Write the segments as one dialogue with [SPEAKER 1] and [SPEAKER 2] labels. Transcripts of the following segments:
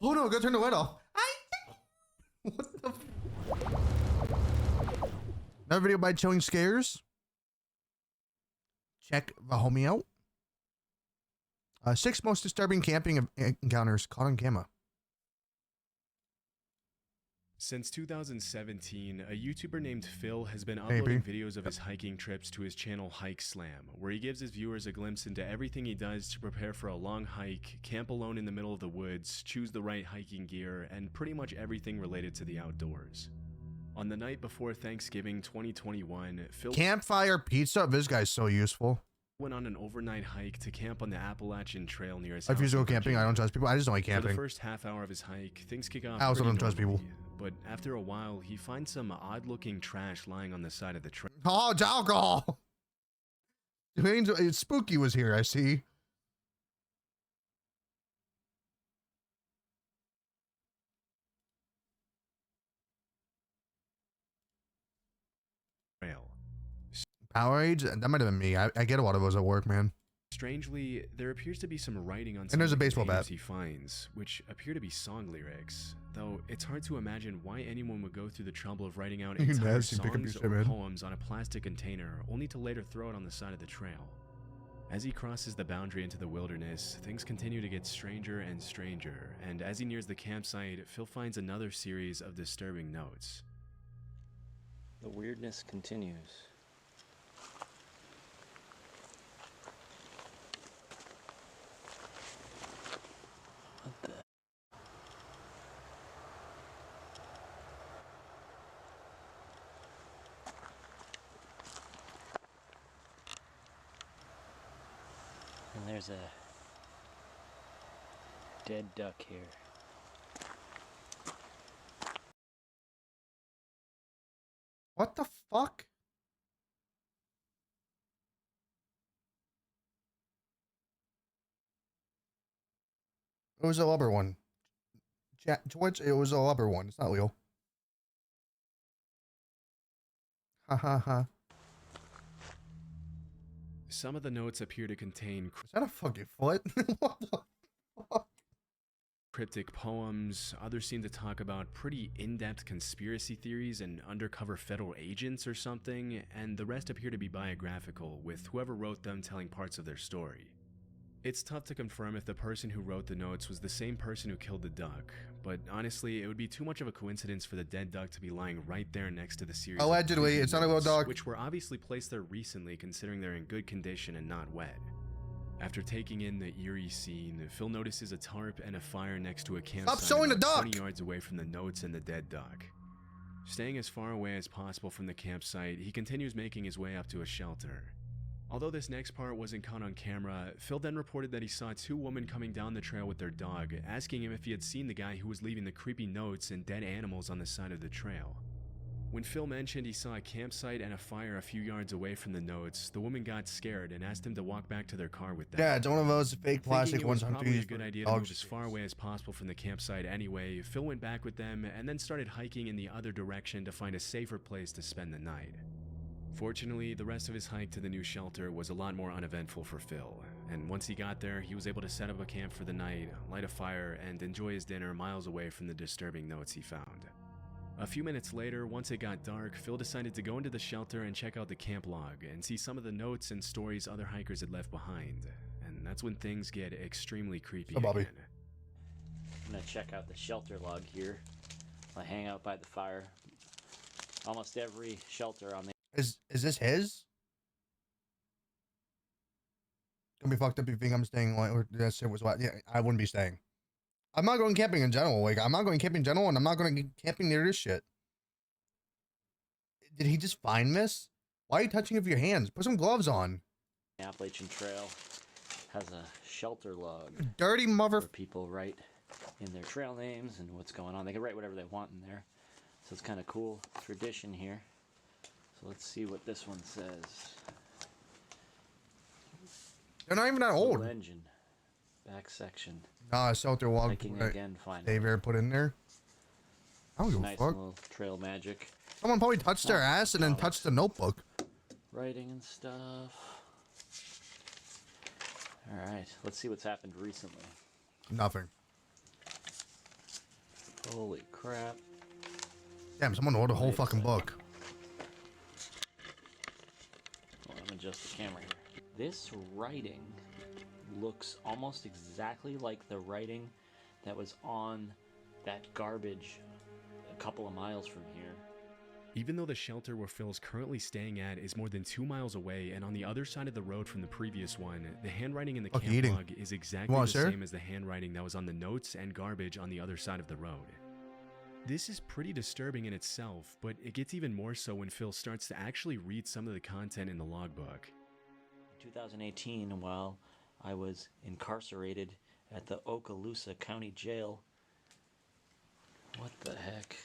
[SPEAKER 1] Oh no, go turn the light off. What the? Another video by Chilling Scares. Check the homie out. 6 most disturbing camping encounters caught on camera.
[SPEAKER 2] Since 2017, a YouTuber named Phil has been uploading videos of his hiking trips to his channel Hike Slam, where he gives his viewers a glimpse into everything he does to prepare for a long hike, camp alone in the middle of the woods, choose the right hiking gear, and pretty much everything related to the outdoors. On the night before Thanksgiving 2021, Phil
[SPEAKER 1] Campfire pizza. This guy's so useful.
[SPEAKER 2] went on an overnight hike to camp on the Appalachian Trail near his
[SPEAKER 1] I
[SPEAKER 2] house.
[SPEAKER 1] refuse to go camping. I don't trust people. I just don't like
[SPEAKER 2] For
[SPEAKER 1] camping.
[SPEAKER 2] the first half hour of his hike, things kick off.
[SPEAKER 1] I also
[SPEAKER 2] pretty
[SPEAKER 1] don't trust
[SPEAKER 2] normally,
[SPEAKER 1] people.
[SPEAKER 2] But after a while, he finds some odd-looking trash lying on the side of the trail.
[SPEAKER 1] Oh, it's alcohol. It's Spooky was here, I see. Powerade? That might have been me. I get a lot of those at work, man.
[SPEAKER 2] Strangely, there appears to be some writing on some
[SPEAKER 1] And there's a
[SPEAKER 2] of the
[SPEAKER 1] baseball bat.
[SPEAKER 2] he finds, which appear to be song lyrics. Though it's hard to imagine why anyone would go through the trouble of writing out
[SPEAKER 1] You
[SPEAKER 2] entire
[SPEAKER 1] nasty pick up your
[SPEAKER 2] songs
[SPEAKER 1] shit,
[SPEAKER 2] or
[SPEAKER 1] man.
[SPEAKER 2] poems on a plastic container, only to later throw it on the side of the trail. As he crosses the boundary into the wilderness, things continue to get stranger and stranger, and as he nears the campsite, Phil finds another series of disturbing notes.
[SPEAKER 3] The weirdness continues. What the? And there's a dead duck here.
[SPEAKER 1] What the fuck? It was a lubber one. Twitch, it was a lubber one. It's not Leo. Ha ha ha.
[SPEAKER 2] Some of the notes appear to contain
[SPEAKER 1] Is that a fucking foot? What the fuck?
[SPEAKER 2] cryptic poems, others seem to talk about pretty in-depth conspiracy theories and undercover federal agents or something, and the rest appear to be biographical, with whoever wrote them telling parts of their story. It's tough to confirm if the person who wrote the notes was the same person who killed the duck, but honestly, it would be too much of a coincidence for the dead duck to be lying right there next to the series of
[SPEAKER 1] Allegedly,
[SPEAKER 2] creepy
[SPEAKER 1] it's not a real
[SPEAKER 2] notes,
[SPEAKER 1] duck.
[SPEAKER 2] which were obviously placed there recently considering they're in good condition and not wet. After taking in the eerie scene, Phil notices a tarp and a fire next to a campsite
[SPEAKER 1] showing the
[SPEAKER 2] about
[SPEAKER 1] duck!
[SPEAKER 2] 20 yards away from the notes and the dead duck. Staying as far away as possible from the campsite, he continues making his way up to a shelter. Although this next part wasn't caught on camera, Phil then reported that he saw 2 women coming down the trail with their dog, asking him if he had seen the guy who was leaving the creepy notes and dead animals on the side of the trail. When Phil mentioned he saw a campsite and a fire a few yards away from the notes, the woman got scared and asked him to walk back to their car with them.
[SPEAKER 1] Yeah, it's one of those fake plastic
[SPEAKER 2] Thinking it was
[SPEAKER 1] ones.
[SPEAKER 2] probably a good idea to move as far away as possible from the campsite anyway, Phil went back with them and then started hiking in the other direction to find a safer place to spend the night. Fortunately, the rest of his hike to the new shelter was a lot more uneventful for Phil, and once he got there, he was able to set up a camp for the night, light a fire, and enjoy his dinner miles away from the disturbing notes he found. A few minutes later, once it got dark, Phil decided to go into the shelter and check out the camp log and see some of the notes and stories other hikers had left behind, and that's when things get extremely creepy
[SPEAKER 1] So, Bobby.
[SPEAKER 2] again.
[SPEAKER 3] I'm gonna check out the shelter log here. I hang out by the fire. Almost every shelter on the
[SPEAKER 1] Is this his? Gonna be fucked up if you think I'm staying like or that shit was what? Yeah, I wouldn't be staying. I'm not going camping in general. Like I'm not going camping in general, and I'm not going to camping near this shit. Did he just find this? Why are you touching it with your hands? Put some gloves on.
[SPEAKER 3] Appalachian Trail has a shelter log
[SPEAKER 1] Dirty mother.
[SPEAKER 3] where people write in their trail names and what's going on. They can write whatever they want in there. So it's kind of cool tradition here. So let's see what this one says.
[SPEAKER 1] They're not even that old.
[SPEAKER 3] Little engine, back section.
[SPEAKER 1] Nah, shelter log.
[SPEAKER 3] Hiking again, fine.
[SPEAKER 1] They've ever put in there. I don't give a
[SPEAKER 3] Nice
[SPEAKER 1] fuck.
[SPEAKER 3] little trail magic.
[SPEAKER 1] Someone probably touched their ass and then touched the notebook.
[SPEAKER 3] Writing and stuff. Alright, let's see what's happened recently.
[SPEAKER 1] Nothing.
[SPEAKER 3] Holy crap.
[SPEAKER 1] Damn, someone wrote a whole fucking book.
[SPEAKER 3] Well, I'm adjust the camera here. This writing looks almost exactly like the writing that was on that garbage a couple of miles from here.
[SPEAKER 2] Even though the shelter where Phil's currently staying at is more than 2 miles away and on the other side of the road from the previous one, the handwriting in the camp log is exactly the same as the handwriting that was on the notes and garbage on the other side of the road. This is pretty disturbing in itself, but it gets even more so when Phil starts to actually read some of the content in the logbook.
[SPEAKER 3] In 2018, while I was incarcerated at the Okaloosa County Jail. What the heck?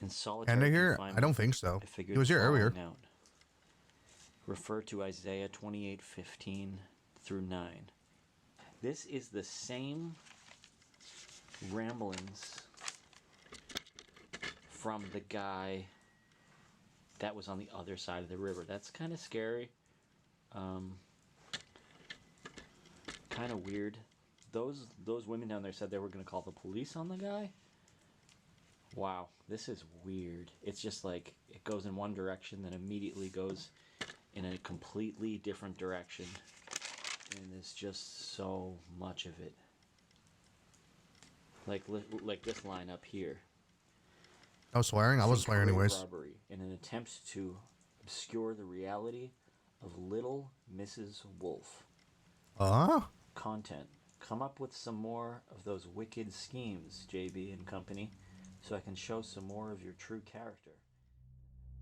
[SPEAKER 3] In solitary
[SPEAKER 1] here?
[SPEAKER 3] confinement,
[SPEAKER 1] I don't think so.
[SPEAKER 3] I figured
[SPEAKER 1] He was here earlier.
[SPEAKER 3] out. Refer to Isaiah 28:15 through 9. This is the same ramblings from the guy that was on the other side of the river. That's kind of scary. Kind of weird. Those women down there said they were going to call the police on the guy. Wow, this is weird. It's just like it goes in one direction, then immediately goes in a completely different direction. And there's just so much of it. Like this line up here.
[SPEAKER 1] I was swearing? I wasn't swearing anyways.
[SPEAKER 3] Robbery in an attempt to obscure the reality of Little Mrs. Wolf. Content. Come up with some more of those wicked schemes, JB and company, so I can show some more of your true character.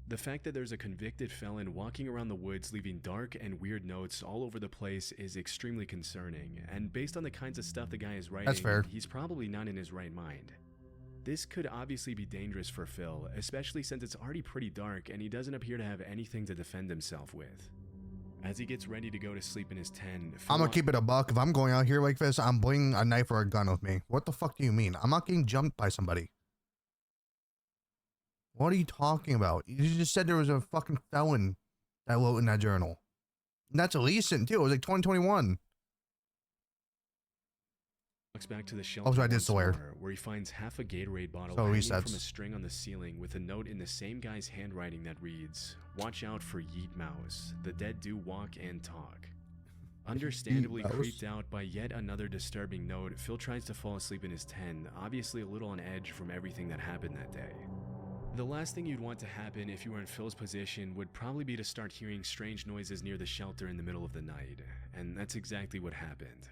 [SPEAKER 2] The fact that there's a convicted felon walking around the woods leaving dark and weird notes all over the place is extremely concerning, and based on the kinds of stuff the guy is writing,
[SPEAKER 1] that's fair.
[SPEAKER 2] He's probably not in his right mind. This could obviously be dangerous for Phil, especially since it's already pretty dark and he doesn't appear to have anything to defend himself with. As he gets ready to go to sleep in his tent,
[SPEAKER 1] I'm gonna keep it a buck. If I'm going out here like this, I'm bringing a knife or a gun with me. What the fuck do you mean? I'm not getting jumped by somebody. What are you talking about? You just said there was a fucking felon that wrote in that journal. And that's recent too. It was like 2021.
[SPEAKER 2] walks back to the shelter
[SPEAKER 1] I did
[SPEAKER 2] once
[SPEAKER 1] swear.
[SPEAKER 2] more, where he finds half a Gatorade bottle
[SPEAKER 1] So
[SPEAKER 2] hanging
[SPEAKER 1] resets.
[SPEAKER 2] from a string on the ceiling with a note in the same guy's handwriting that reads, "Watch out for Yeet Mouse. The dead do walk and talk." Understandably
[SPEAKER 1] Yeet Mouse.
[SPEAKER 2] creeped out by yet another disturbing note, Phil tries to fall asleep in his tent, obviously a little on edge from everything that happened that day. The last thing you'd want to happen if you were in Phil's position would probably be to start hearing strange noises near the shelter in the middle of the night, and that's exactly what happened.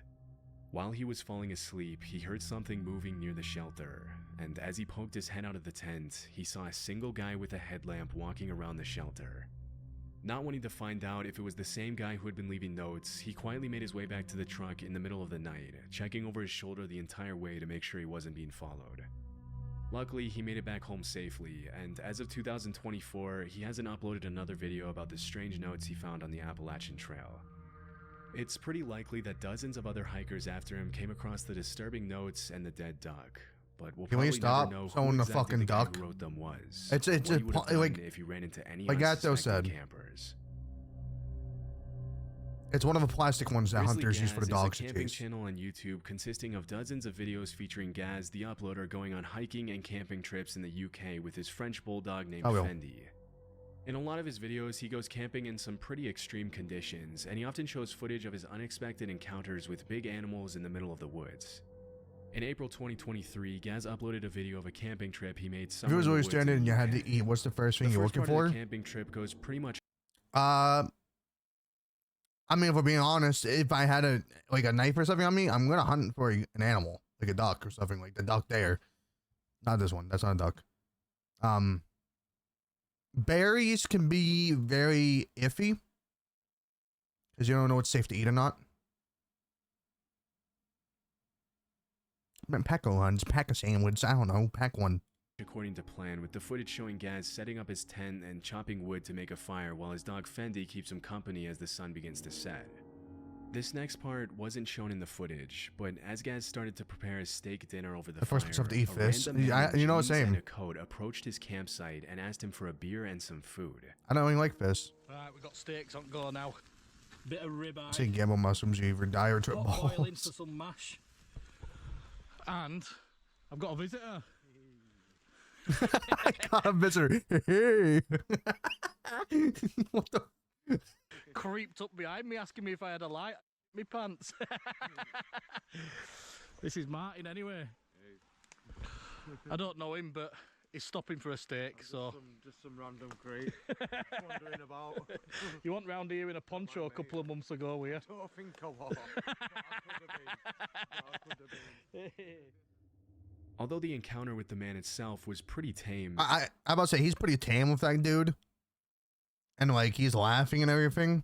[SPEAKER 2] While he was falling asleep, he heard something moving near the shelter, and as he poked his head out of the tent, he saw a single guy with a headlamp walking around the shelter. Not wanting to find out if it was the same guy who had been leaving notes, he quietly made his way back to the truck in the middle of the night, checking over his shoulder the entire way to make sure he wasn't being followed. Luckily, he made it back home safely, and as of 2024, he hasn't uploaded another video about the strange notes he found on the Appalachian Trail. It's pretty likely that dozens of other hikers after him came across the disturbing notes and the dead duck, but we'll
[SPEAKER 1] Can we
[SPEAKER 2] probably
[SPEAKER 1] stop
[SPEAKER 2] never know who
[SPEAKER 1] showing the
[SPEAKER 2] exactly
[SPEAKER 1] fucking
[SPEAKER 2] the guy
[SPEAKER 1] duck?
[SPEAKER 2] who wrote them was.
[SPEAKER 1] It's
[SPEAKER 2] or what he would have done
[SPEAKER 1] like
[SPEAKER 2] if you ran into any
[SPEAKER 1] like Gatto
[SPEAKER 2] unsuspecting
[SPEAKER 1] said.
[SPEAKER 2] campers.
[SPEAKER 1] It's one of the plastic ones that
[SPEAKER 2] Grizzly
[SPEAKER 1] hunters use for the
[SPEAKER 2] Gaz
[SPEAKER 1] dogs
[SPEAKER 2] is a
[SPEAKER 1] to
[SPEAKER 2] camping
[SPEAKER 1] chase.
[SPEAKER 2] channel on YouTube consisting of dozens of videos featuring Gaz, the uploader, going on hiking and camping trips in the UK with his French bulldog named Fendi. In a lot of his videos, he goes camping in some pretty extreme conditions, and he often shows footage of his unexpected encounters with big animals in the middle of the woods. In April 2023, Gaz uploaded a video of a camping trip he made
[SPEAKER 1] If
[SPEAKER 2] somewhere
[SPEAKER 1] you was
[SPEAKER 2] in the
[SPEAKER 1] always
[SPEAKER 2] woods
[SPEAKER 1] standing
[SPEAKER 2] in
[SPEAKER 1] and
[SPEAKER 2] the
[SPEAKER 1] you had
[SPEAKER 2] UK.
[SPEAKER 1] to eat, what's the first thing
[SPEAKER 2] The
[SPEAKER 1] you're
[SPEAKER 2] first
[SPEAKER 1] looking
[SPEAKER 2] part of
[SPEAKER 1] for?
[SPEAKER 2] the camping trip goes pretty much.
[SPEAKER 1] I mean, if we're being honest, if I had a knife or something on me, I'm gonna hunt for an animal, like a duck or something, like the duck there. Not this one. That's not a duck. Berries can be very iffy because you don't know what's safe to eat or not. I meant pack a lunch, pack a sandwich. I don't know, pack one.
[SPEAKER 2] According to plan, with the footage showing Gaz setting up his tent and chopping wood to make a fire while his dog Fendi keeps him company as the sun begins to set. This next part wasn't shown in the footage, but as Gaz started to prepare his steak dinner over the
[SPEAKER 1] first
[SPEAKER 2] fire,
[SPEAKER 1] stuff to eat
[SPEAKER 2] a
[SPEAKER 1] fish.
[SPEAKER 2] random man in
[SPEAKER 1] You know what I'm
[SPEAKER 2] jeans
[SPEAKER 1] saying.
[SPEAKER 2] and a coat approached his campsite and asked him for a beer and some food.
[SPEAKER 1] I don't even like fish.
[SPEAKER 4] Alright, we've got steaks on go now. bit of ribeye.
[SPEAKER 1] Say gamble mushrooms, you either die or trip
[SPEAKER 4] Pot boiling for
[SPEAKER 1] balls.
[SPEAKER 4] some mash. And I've got a visitor.
[SPEAKER 1] I got a visitor. Hey. What the?
[SPEAKER 4] Creeped up behind me asking me if I had a light in my pants. This is Martin anyway. I don't know him, but he's stopping for a steak, so...
[SPEAKER 5] Just some random crate wandering about.
[SPEAKER 4] You went round here in a poncho a couple of months ago, were you?
[SPEAKER 5] I don't think I was. I could have been.
[SPEAKER 2] Although the encounter with the man itself was pretty tame,
[SPEAKER 1] I'm about to say he's pretty tame with that dude, and like he's laughing and everything.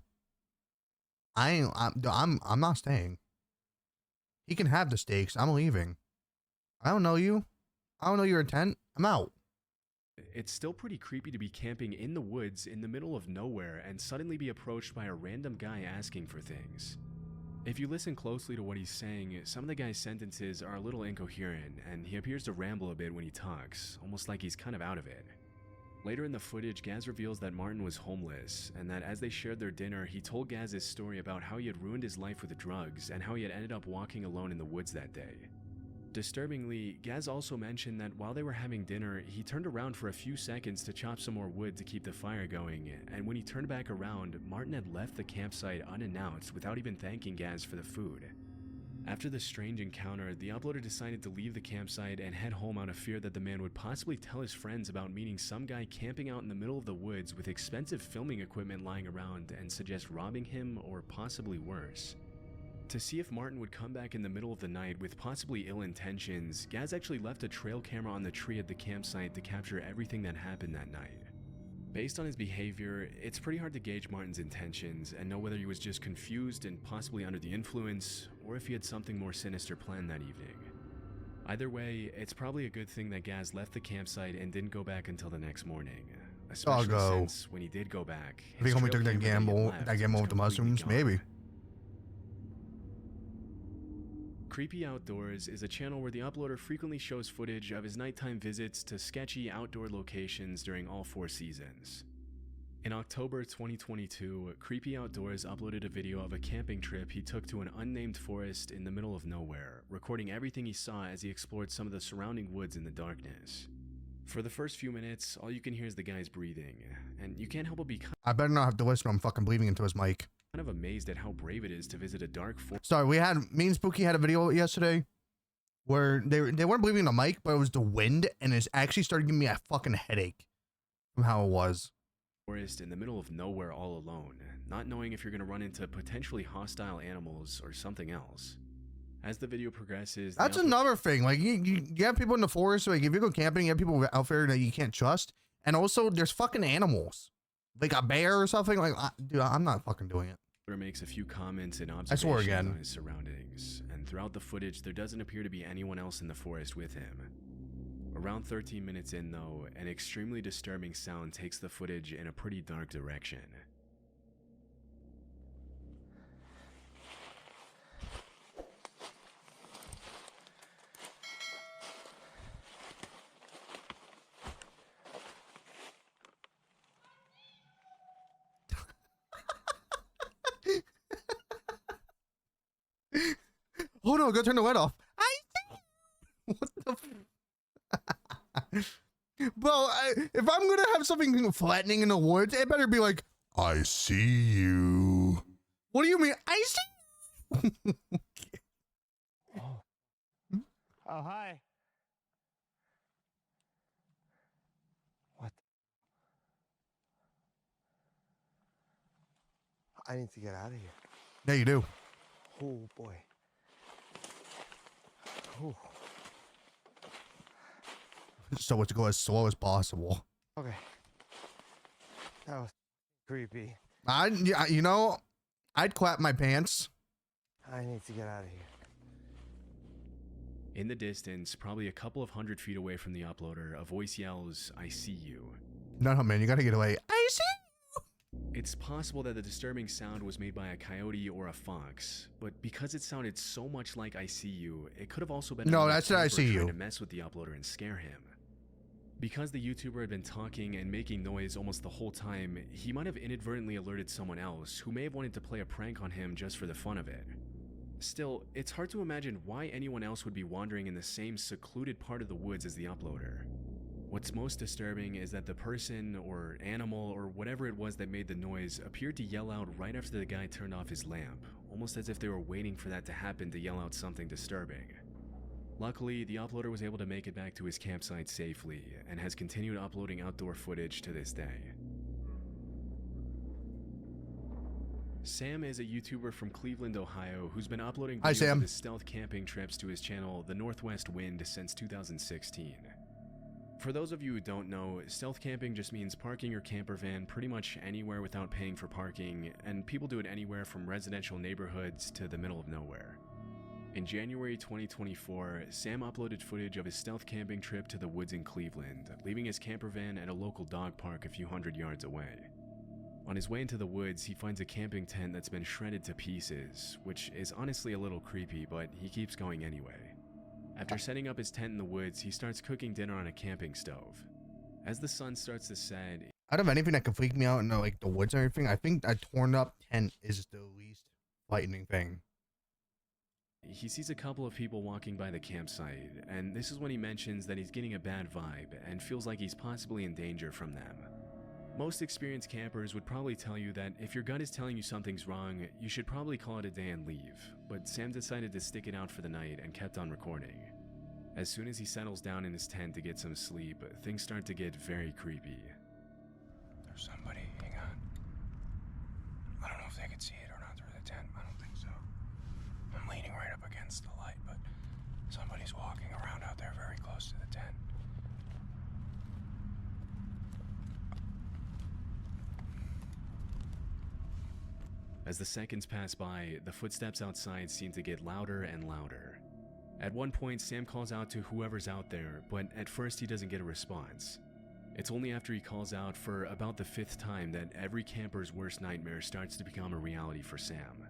[SPEAKER 1] I'm not staying. He can have the steaks. I'm leaving. I don't know you. I don't know your intent. I'm out.
[SPEAKER 2] it's still pretty creepy to be camping in the woods in the middle of nowhere and suddenly be approached by a random guy asking for things. If you listen closely to what he's saying, some of the guy's sentences are a little incoherent, and he appears to ramble a bit when he talks, almost like he's kind of out of it. Later in the footage, Gaz reveals that Martin was homeless, and that as they shared their dinner, he told Gaz his story about how he had ruined his life with the drugs, and how he had ended up walking alone in the woods that day. Disturbingly, Gaz also mentioned that while they were having dinner, he turned around for a few seconds to chop some more wood to keep the fire going, and when he turned back around, Martin had left the campsite unannounced without even thanking Gaz for the food. After the strange encounter, the uploader decided to leave the campsite and head home out of fear that the man would possibly tell his friends about meeting some guy camping out in the middle of the woods with expensive filming equipment lying around and suggest robbing him or possibly worse. To see if Martin would come back in the middle of the night with possibly ill intentions, Gaz actually left a trail camera on the tree at the campsite to capture everything that happened that night. Based on his behavior, it's pretty hard to gauge Martin's intentions and know whether he was just confused and possibly under the influence, or if he had something more sinister planned that evening. Either way, it's probably a good thing that Gaz left the campsite and didn't go back until the next morning. Especially since when he did go back,
[SPEAKER 1] I think homie took that gamble with the mushrooms, maybe.
[SPEAKER 2] Creepy Outdoors is a channel where the uploader frequently shows footage of his nighttime visits to sketchy outdoor locations during all 4 seasons. In October 2022, Creepy Outdoors uploaded a video of a camping trip he took to an unnamed forest in the middle of nowhere, recording everything he saw as he explored some of the surrounding woods in the darkness. For the first few minutes, all you can hear is the guy's breathing, and you can't help but be
[SPEAKER 1] I better not have to listen to him fucking breathing into his mic.
[SPEAKER 2] kind of amazed at how brave it is to visit a dark forest.
[SPEAKER 1] Sorry, me and Spooky had a video yesterday where they weren't believing the mic, but it was the wind, and it's actually started giving me a fucking headache from how it was.
[SPEAKER 2] In the middle of nowhere all alone, not knowing if you're going to run into potentially hostile animals or something else. As the video progresses,
[SPEAKER 1] That's another thing. Like you have people in the forest. Like if you go camping, you have people out there that you can't trust, and also there's fucking animals, like a bear or something. Like, dude, I'm not fucking doing it.
[SPEAKER 2] Makes a few comments and
[SPEAKER 1] I swear
[SPEAKER 2] observations
[SPEAKER 1] again.
[SPEAKER 2] on his surroundings, and throughout the footage, there doesn't appear to be anyone else in the forest with him. Around 13 minutes in, though, an extremely disturbing sound takes the footage in a pretty dark direction.
[SPEAKER 1] Hold on, go turn the light off. What the? Bro, if I'm gonna have something flattening in the woods, it better be like, I see you. What do you mean? I see.
[SPEAKER 5] Oh, hi. What? I need to get out of here.
[SPEAKER 1] Yeah, you do.
[SPEAKER 5] Oh, boy. Oh.
[SPEAKER 1] So let's go as slow as possible.
[SPEAKER 5] Okay. That was creepy.
[SPEAKER 1] You know, I'd clap my pants.
[SPEAKER 5] I need to get out of here.
[SPEAKER 2] In the distance, probably a couple of 100 feet away from the uploader, a voice yells, "I see you."
[SPEAKER 1] No, man, you gotta get away. I see.
[SPEAKER 2] It's possible that the disturbing sound was made by a coyote or a fox, but because it sounded so much like "I see you," it could have also been
[SPEAKER 1] No,
[SPEAKER 2] another
[SPEAKER 1] that's not "I
[SPEAKER 2] camper
[SPEAKER 1] see
[SPEAKER 2] trying
[SPEAKER 1] you."
[SPEAKER 2] to mess with the uploader and scare him. Because the YouTuber had been talking and making noise almost the whole time, he might have inadvertently alerted someone else who may have wanted to play a prank on him just for the fun of it. Still, it's hard to imagine why anyone else would be wandering in the same secluded part of the woods as the uploader. What's most disturbing is that the person or animal or whatever it was that made the noise appeared to yell out right after the guy turned off his lamp, almost as if they were waiting for that to happen to yell out something disturbing. Luckily, the uploader was able to make it back to his campsite safely and has continued uploading outdoor footage to this day. Sam is a YouTuber from Cleveland, Ohio, who's been uploading
[SPEAKER 1] Hi,
[SPEAKER 2] videos
[SPEAKER 1] Sam.
[SPEAKER 2] of his stealth camping trips to his channel, The Northwest Wind, since 2016. For those of you who don't know, stealth camping just means parking your camper van pretty much anywhere without paying for parking, and people do it anywhere from residential neighborhoods to the middle of nowhere. In January 2024, Sam uploaded footage of his stealth camping trip to the woods in Cleveland, leaving his camper van at a local dog park a few hundred yards away. On his way into the woods, he finds a camping tent that's been shredded to pieces, which is honestly a little creepy, but he keeps going anyway. After setting up his tent in the woods, he starts cooking dinner on a camping stove. As the sun starts to set,
[SPEAKER 1] Out of anything that can freak me out in like the woods and everything, I think a torn up tent is the least frightening thing.
[SPEAKER 2] he sees a couple of people walking by the campsite, and this is when he mentions that he's getting a bad vibe and feels like he's possibly in danger from them. Most experienced campers would probably tell you that if your gut is telling you something's wrong, you should probably call it a day and leave, but Sam decided to stick it out for the night and kept on recording. As soon as he settles down in his tent to get some sleep, things start to get very creepy.
[SPEAKER 6] There's somebody, hang on. I don't know if they can see it or not through the tent. I don't think so. I'm leaning right up against the light, but somebody's walking around out there very close to the tent.
[SPEAKER 2] As the seconds pass by, the footsteps outside seem to get louder and louder. At one point, Sam calls out to whoever's out there, but at first he doesn't get a response. It's only after he calls out for about the 5th time that every camper's worst nightmare starts to become a reality for Sam.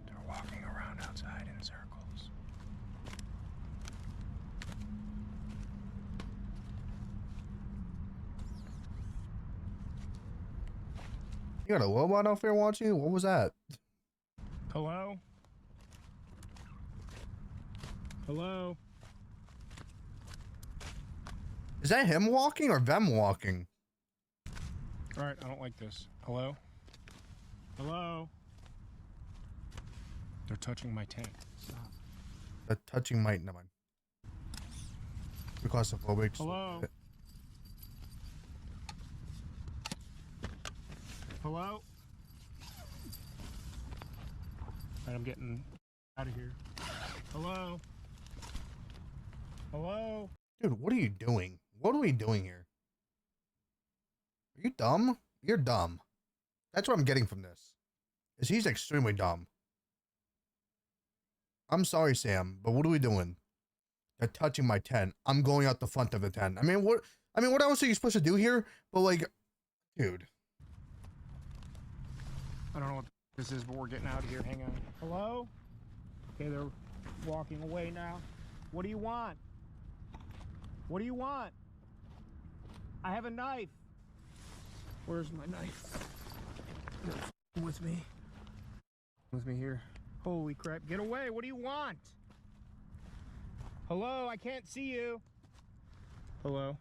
[SPEAKER 6] They're walking around outside in circles.
[SPEAKER 1] You got a robot out there watching you? What was that?
[SPEAKER 6] Hello? Hello?
[SPEAKER 1] Is that him walking or them walking?
[SPEAKER 6] Alright, I don't like this. Hello? Hello? They're touching my tent. Stop.
[SPEAKER 1] The touching might, never mind. We're claustrophobic.
[SPEAKER 6] Hello? Hello? Alright, I'm getting out of here. Hello? Hello?
[SPEAKER 1] Dude, what are you doing? What are we doing here? Are you dumb? You're dumb. That's what I'm getting from this. Is he's extremely dumb. I'm sorry, Sam, but what are we doing? They're touching my tent. I'm going out the front of the tent. I mean, what else are you supposed to do here? But like, dude.
[SPEAKER 6] I don't know what this is, but we're getting out of here. Hang on. Hello? Okay, they're walking away now. What do you want? What do you want? I have a knife. Where's my knife? You're with me. With me here. Holy crap. Get away. What do you want? Hello? I can't see you. Hello?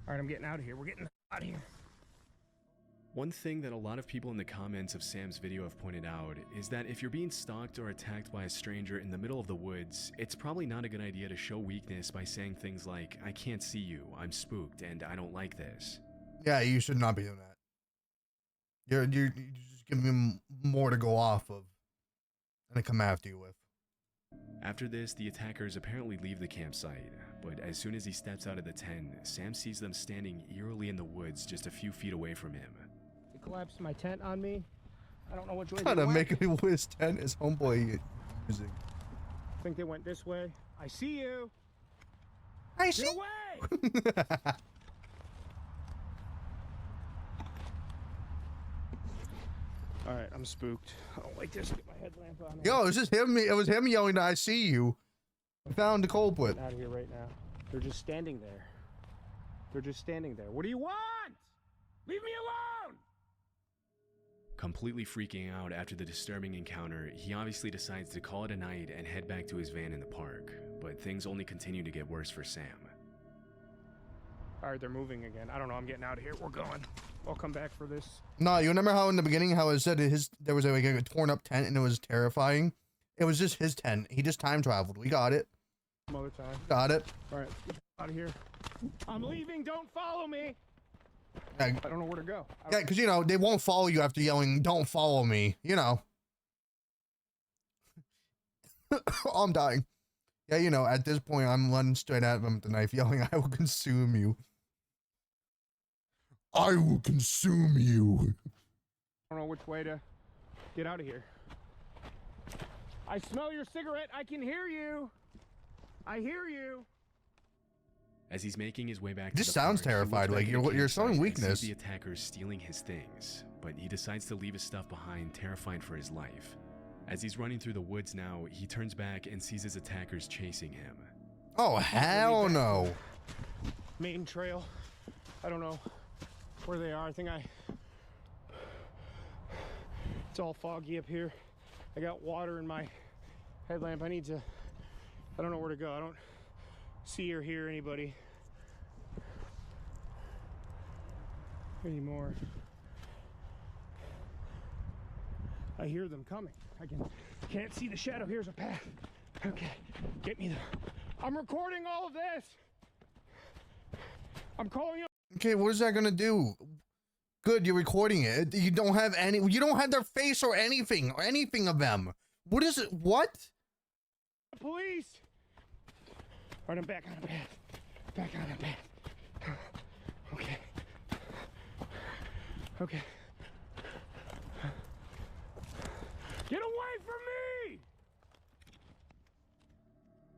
[SPEAKER 6] All right, I'm getting out of here. We're getting out of here.
[SPEAKER 2] One thing that a lot of people in the comments of Sam's video have pointed out is that if you're being stalked or attacked by a stranger in the middle of the woods, it's probably not a good idea to show weakness by saying things like, "I can't see you, I'm spooked, and I don't like this."
[SPEAKER 1] Yeah, you should not be doing that. You're just giving him more to go off of and to come after you with.
[SPEAKER 2] After this, the attackers apparently leave the campsite, but as soon as he steps out of the tent, Sam sees them standing eerily in the woods just a few feet away from him.
[SPEAKER 6] They collapsed my tent on me. I don't know which way
[SPEAKER 1] Trying
[SPEAKER 6] they
[SPEAKER 1] to
[SPEAKER 6] went.
[SPEAKER 1] make me his tent his homeboy using.
[SPEAKER 6] I think they went this way. I see you.
[SPEAKER 1] I
[SPEAKER 6] Get away! All right, I'm spooked. I don't like this. Get my headlamp on.
[SPEAKER 1] Yo, it's just him. It was him yelling, "I see you." We found the culprit.
[SPEAKER 6] Get out of here right now. They're just standing there. They're just standing there. What do you want? Leave me alone!
[SPEAKER 2] Completely freaking out after the disturbing encounter, he obviously decides to call it a night and head back to his van in the park, but things only continue to get worse for Sam.
[SPEAKER 6] All right, they're moving again. I don't know. I'm getting out of here. We're going. I'll come back for this.
[SPEAKER 1] No, you remember how in the beginning how it said there was like a torn up tent and it was terrifying? It was just his tent. He just time traveled. We got it.
[SPEAKER 6] Some other time.
[SPEAKER 1] Got it.
[SPEAKER 6] All right, get out of here. I'm leaving. Don't follow me.
[SPEAKER 1] Yeah,
[SPEAKER 6] I don't know where to go.
[SPEAKER 1] yeah, because you know they won't follow you after yelling "Don't follow me." You know. Oh, I'm dying. Yeah, you know, at this point, I'm running straight at him with the knife, yelling, "I will consume you. I will consume you."
[SPEAKER 6] I don't know which way to get out of here. I smell your cigarette. I can hear you. I hear you.
[SPEAKER 2] As he's making his way back
[SPEAKER 1] This
[SPEAKER 2] to the
[SPEAKER 1] sounds
[SPEAKER 2] park, he
[SPEAKER 1] terrified,
[SPEAKER 2] looks
[SPEAKER 1] like,
[SPEAKER 2] back at the
[SPEAKER 1] you're showing
[SPEAKER 2] campsite and
[SPEAKER 1] weakness.
[SPEAKER 2] sees the attackers stealing his things, but he decides to leave his stuff behind, terrified for his life. As he's running through the woods now, he turns back and sees his attackers chasing him.
[SPEAKER 1] Oh, hell no.
[SPEAKER 6] Main trail. I don't know where they are. I think it's all foggy up here. I got water in my headlamp. I don't know where to go. I don't see or hear anybody anymore. I hear them coming. Can't see the shadow. Here's a path. Okay, get me there. I'm recording all of this. I'm calling you.
[SPEAKER 1] Okay, what is that gonna do? Good, you're recording it. You don't have their face or anything of them. What is it? What?
[SPEAKER 6] Police. All right, I'm back on the path. Back on the path. Okay. Okay. Get away from me!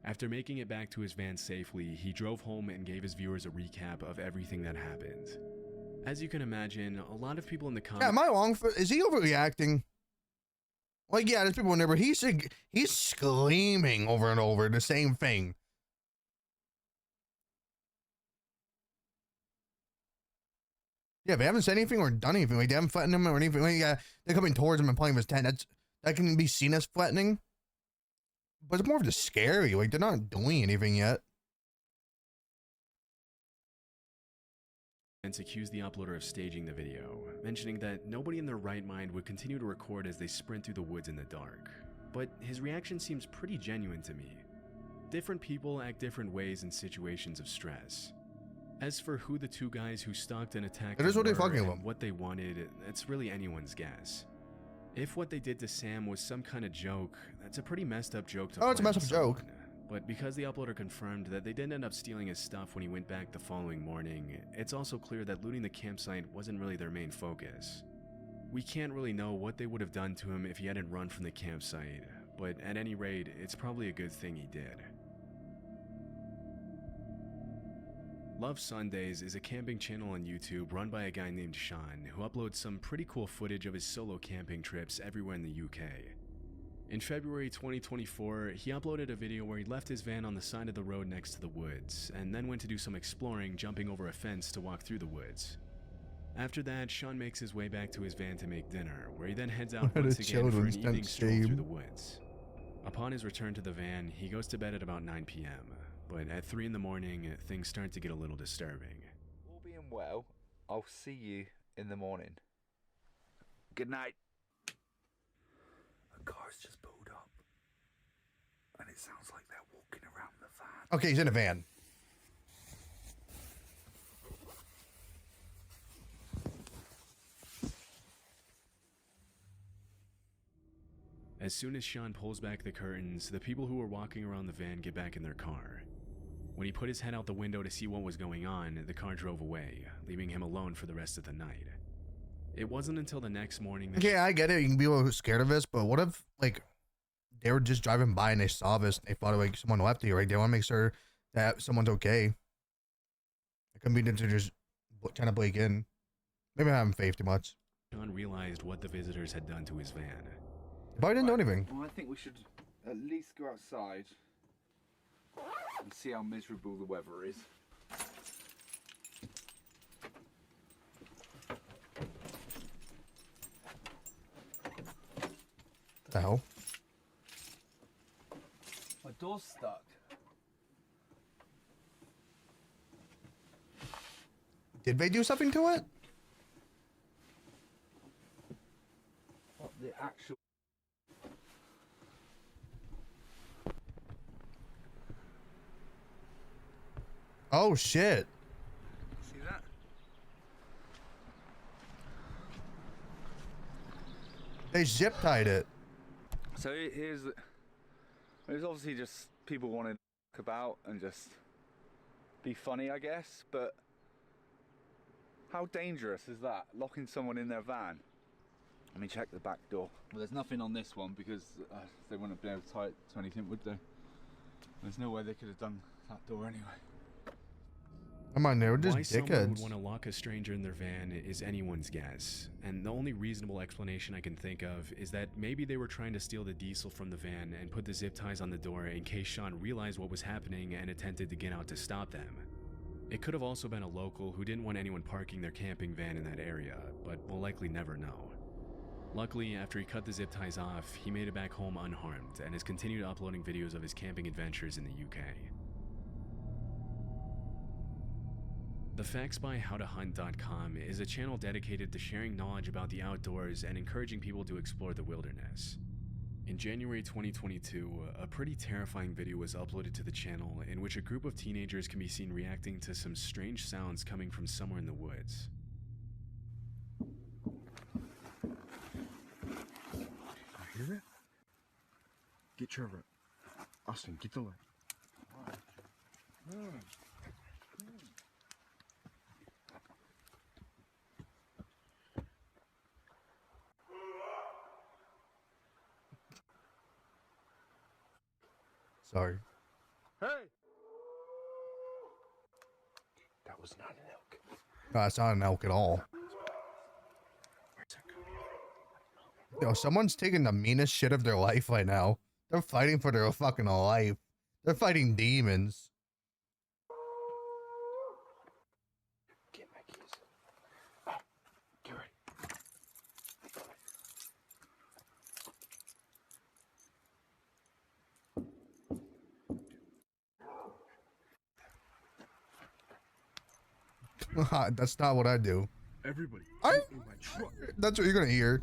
[SPEAKER 2] After making it back to his van safely, he drove home and gave his viewers a recap of everything that happened. As you can imagine, a lot of people in the comments...
[SPEAKER 1] Yeah, am I wrong? Is he overreacting? Like, yeah, there's people in there, but he's screaming over and over the same thing. Yeah, they haven't said anything or done anything. Like, they haven't threatened him or anything. Like, yeah, they're coming towards him and playing with his tent. That can be seen as threatening. But it's more of just scary. Like, they're not doing anything yet.
[SPEAKER 2] accused the uploader of staging the video, mentioning that nobody in their right mind would continue to record as they sprint through the woods in the dark. But his reaction seems pretty genuine to me. Different people act different ways in situations of stress. As for who the two guys who stalked and attacked
[SPEAKER 1] It is
[SPEAKER 2] them
[SPEAKER 1] what they
[SPEAKER 2] were
[SPEAKER 1] fucking
[SPEAKER 2] and
[SPEAKER 1] them.
[SPEAKER 2] what they wanted, it's really anyone's guess. If what they did to Sam was some kind of joke, that's a pretty messed up joke to
[SPEAKER 1] Oh, it's a
[SPEAKER 2] plan
[SPEAKER 1] messed
[SPEAKER 2] with
[SPEAKER 1] up joke.
[SPEAKER 2] someone. But because the uploader confirmed that they didn't end up stealing his stuff when he went back the following morning, it's also clear that looting the campsite wasn't really their main focus. We can't really know what they would have done to him if he hadn't run from the campsite, but at any rate, it's probably a good thing he did. Love Sundays is a camping channel on YouTube run by a guy named Sean, who uploads some pretty cool footage of his solo camping trips everywhere in the UK. In February 2024, he uploaded a video where he left his van on the side of the road next to the woods, and then went to do some exploring, jumping over a fence to walk through the woods. After that, Sean makes his way back to his van to make dinner, where he then heads out
[SPEAKER 1] What a
[SPEAKER 2] once again for an
[SPEAKER 1] children's
[SPEAKER 2] evening stroll through
[SPEAKER 1] game.
[SPEAKER 2] the woods. Upon his return to the van, he goes to bed at about 9 p.m., but at 3 in the morning, things start to get a little disturbing.
[SPEAKER 7] All being well, I'll see you in the morning. Good night. A car's just pulled up, and it sounds like they're walking around the van.
[SPEAKER 1] Okay, he's in a van.
[SPEAKER 2] As soon as Sean pulls back the curtains, the people who were walking around the van get back in their car. When he put his head out the window to see what was going on, the car drove away, leaving him alone for the rest of the night. It wasn't until the next morning that
[SPEAKER 1] Okay, I get it. You can be a little scared of this, but what if, like, they were just driving by and they saw this and they thought, like, someone left here, right? They want to make sure that someone's okay. It could be that they're just trying to break in. Maybe I haven't faith too much.
[SPEAKER 2] Sean realized what the visitors had done to his van.
[SPEAKER 1] They probably didn't do anything.
[SPEAKER 7] Well, I think we should at least go outside. and see how miserable the weather is.
[SPEAKER 1] The hell?
[SPEAKER 7] My door's stuck.
[SPEAKER 1] Did they do something to it?
[SPEAKER 7] What the actual...
[SPEAKER 1] Oh shit.
[SPEAKER 7] See that?
[SPEAKER 1] They zip tied it.
[SPEAKER 7] So there's obviously just people wanting to talk about and just be funny, I guess, but how dangerous is that, locking someone in their van? Let me check the back door. Well, there's nothing on this one because they wouldn't have been able to tie it to anything, would they? There's no way they could have done that door anyway.
[SPEAKER 1] Come on, they were just
[SPEAKER 2] Why someone
[SPEAKER 1] dickheads.
[SPEAKER 2] would want to lock a stranger in their van is anyone's guess, and the only reasonable explanation I can think of is that maybe they were trying to steal the diesel from the van and put the zip ties on the door in case Sean realized what was happening and attempted to get out to stop them. It could have also been a local who didn't want anyone parking their camping van in that area, but will likely never know. Luckily, after he cut the zip ties off, he made it back home unharmed and has continued uploading videos of his camping adventures in the UK. The FactsByHowToHunt.com is a channel dedicated to sharing knowledge about the outdoors and encouraging people to explore the wilderness. In January 2022, a pretty terrifying video was uploaded to the channel in which a group of teenagers can be seen reacting to some strange sounds coming from somewhere in the woods.
[SPEAKER 6] I hear it. Get Trevor. Austin, get the light.
[SPEAKER 1] Sorry.
[SPEAKER 6] Hey! That was not an elk.
[SPEAKER 1] No, it's not an elk at all. Yo, someone's taking the meanest shit of their life right now. They're fighting for their fucking life. They're fighting demons.
[SPEAKER 6] Get my keys. Oh, get ready.
[SPEAKER 1] That's not what I do.
[SPEAKER 6] Everybody,
[SPEAKER 1] I-
[SPEAKER 6] get in my truck.
[SPEAKER 1] That's what you're gonna hear.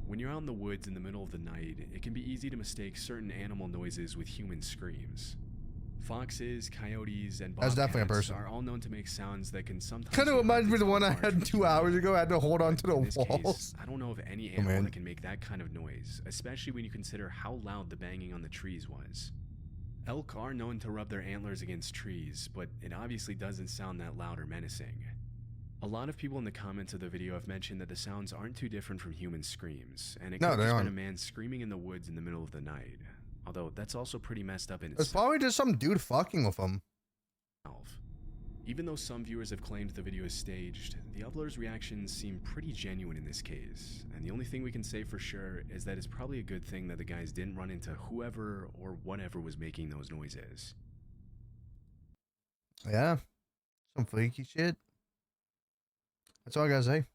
[SPEAKER 2] When you're out in the woods in the middle of the night, it can be easy to mistake certain animal noises with human screams. Foxes, coyotes, and
[SPEAKER 1] That's definitely a
[SPEAKER 2] bobcats
[SPEAKER 1] person.
[SPEAKER 2] are all known to make sounds that can sometimes
[SPEAKER 1] Kind of
[SPEAKER 2] be
[SPEAKER 1] reminds
[SPEAKER 2] hard
[SPEAKER 1] me
[SPEAKER 2] to
[SPEAKER 1] of the one
[SPEAKER 2] tell
[SPEAKER 1] I
[SPEAKER 2] apart
[SPEAKER 1] had
[SPEAKER 2] from
[SPEAKER 1] 2
[SPEAKER 2] human.
[SPEAKER 1] hours ago. I had to hold on to
[SPEAKER 2] But in
[SPEAKER 1] the
[SPEAKER 2] this
[SPEAKER 1] walls.
[SPEAKER 2] case, I don't know of any
[SPEAKER 1] Oh,
[SPEAKER 2] animal
[SPEAKER 1] man.
[SPEAKER 2] that can make that kind of noise, especially when you consider how loud the banging on the trees was. Elk are known to rub their antlers against trees, but it obviously doesn't sound that loud or menacing. A lot of people in the comments of the video have mentioned that the sounds aren't too different from human screams, and it
[SPEAKER 1] No,
[SPEAKER 2] could have
[SPEAKER 1] they
[SPEAKER 2] just been a
[SPEAKER 1] aren't.
[SPEAKER 2] man screaming in the woods in the middle of the night. Although that's also pretty messed up in
[SPEAKER 1] It's
[SPEAKER 2] itself.
[SPEAKER 1] probably just some dude fucking with them.
[SPEAKER 2] Even though some viewers have claimed the video is staged, the uploader's reactions seem pretty genuine in this case, and the only thing we can say for sure is that it's probably a good thing that the guys didn't run into whoever or whatever was making those noises.
[SPEAKER 1] Yeah. Some freaky shit. That's all I gotta say.